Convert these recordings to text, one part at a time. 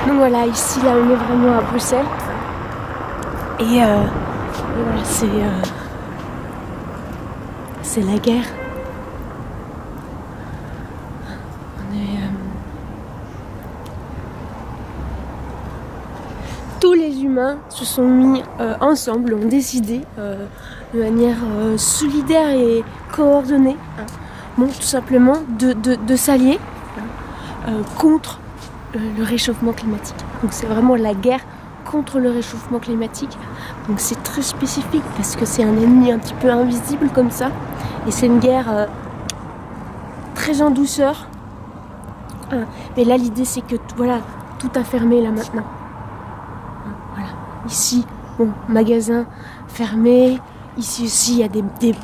Donc voilà, ici là on est vraiment à Bruxelles. Et voilà, c'est la guerre. On est, tous les humains se sont mis ensemble, ont décidé de manière solidaire et coordonnée, hein, bon, tout simplement de s'allier contre le réchauffement climatique. Donc c'est vraiment la guerre contre le réchauffement climatique. Donc c'est très spécifique parce que c'est un ennemi un petit peu invisible comme ça. Et c'est une guerre très en douceur. Mais là l'idée c'est que voilà, tout a fermé là maintenant. Voilà. Ici, bon, magasin fermé. Ici aussi il y a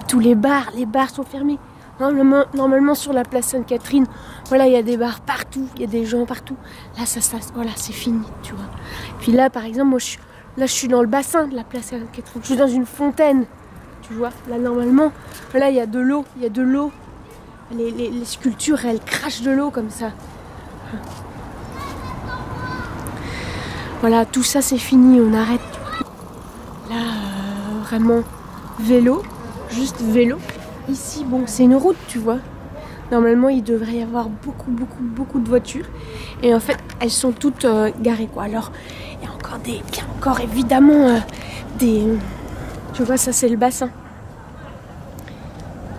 tous les bars sont fermés. Normalement sur la place Sainte-Catherine, voilà, il y a des bars partout, il y a des gens partout. Là, voilà, c'est fini, tu vois. Puis là, par exemple, moi, je suis dans le bassin de la place Sainte-Catherine. Je suis dans une fontaine, tu vois. Là, normalement, voilà, il y a de l'eau, Les sculptures, elles crachent de l'eau comme ça. Voilà, tout ça, c'est fini, on arrête. Là, vraiment, vélo, juste vélo. Ici, bon, c'est une route, tu vois. Normalement, il devrait y avoir beaucoup de voitures. Et en fait, elles sont toutes garées, quoi. Alors, il y a encore évidemment des... Tu vois, ça, c'est le bassin.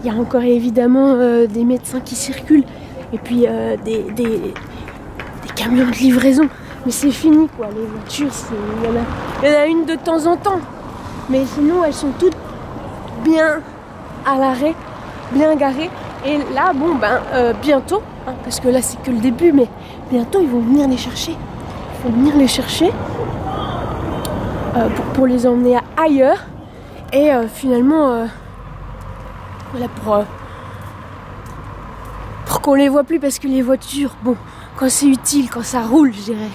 Il y a encore évidemment des médecins qui circulent. Et puis, des camions de livraison. Mais c'est fini, quoi. Les voitures, il y en a une de temps en temps. Mais sinon, elles sont toutes bien à l'arrêt, bien garés. Et là, bon, bientôt, hein, parce que là c'est que le début, mais bientôt ils vont venir les chercher. Ils vont venir les chercher pour les emmener ailleurs. Et finalement, voilà, pour qu'on les voit plus, parce que les voitures, bon, quand c'est utile, quand ça roule, je dirais,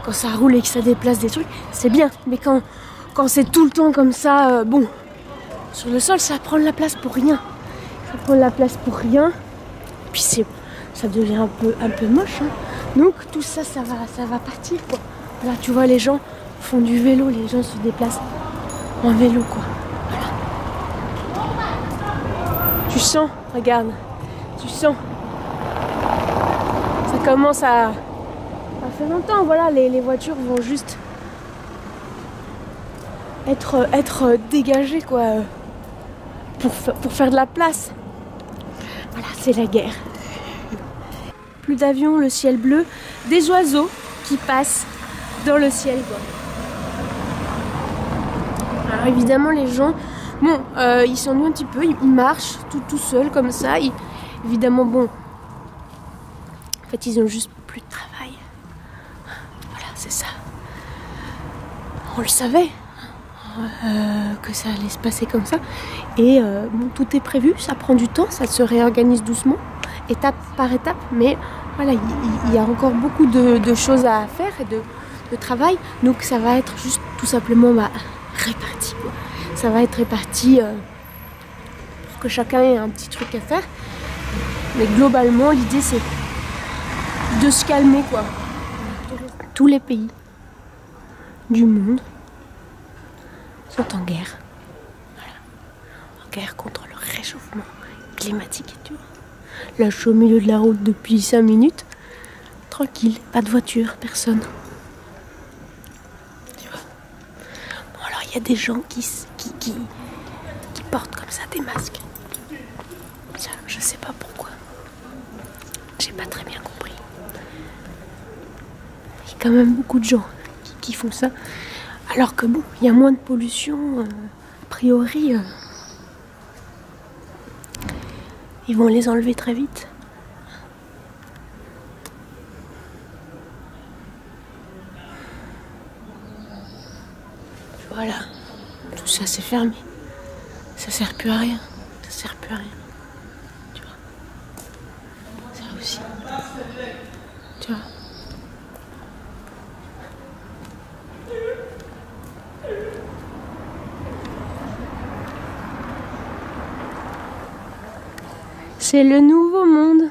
quand ça roule et que ça déplace des trucs, c'est bien. Mais quand c'est tout le temps comme ça, bon, sur le sol, ça prend de la place pour rien. Ça prend de la place pour rien. Puis ça devient un peu moche. Hein. Donc tout ça, ça va partir, quoi. Là, tu vois, les gens font du vélo, les gens se déplacent en vélo, quoi. Voilà. Tu sens, regarde, tu sens. Ça commence à faire longtemps, voilà, les voitures vont juste être dégagées, quoi, pour faire de la place. Voilà, c'est la guerre. Plus d'avions, le ciel bleu, des oiseaux qui passent dans le ciel, quoi. Alors évidemment, les gens, bon, ils s'ennuient un petit peu, ils marchent tout seuls comme ça. Évidemment, bon, en fait, ils ont juste plus de travail. Voilà, c'est ça. On le savait. Que ça allait se passer comme ça. Et bon, tout est prévu, ça prend du temps, ça se réorganise doucement, étape par étape, mais voilà, il y a encore beaucoup de choses à faire et de travail, donc ça va être juste tout simplement réparti, quoi. Ça va être réparti pour que chacun ait un petit truc à faire, mais globalement l'idée c'est de se calmer, quoi. Tous les pays du monde sont en guerre. Voilà. En guerre contre le réchauffement climatique, tu vois. Là, je suis au milieu de la route depuis 5 minutes. Tranquille, pas de voiture, personne. Tu vois. Bon, alors, il y a des gens qui portent comme ça des masques. Ça, je sais pas pourquoi. J'ai pas très bien compris. Il y a quand même beaucoup de gens qui font ça. Alors que bon, il y a moins de pollution, a priori, ils vont les enlever très vite. Voilà, tout ça c'est fermé. Ça sert plus à rien. Ça sert plus à rien. Tu vois. Ça aussi. Tu vois. C'est le nouveau monde.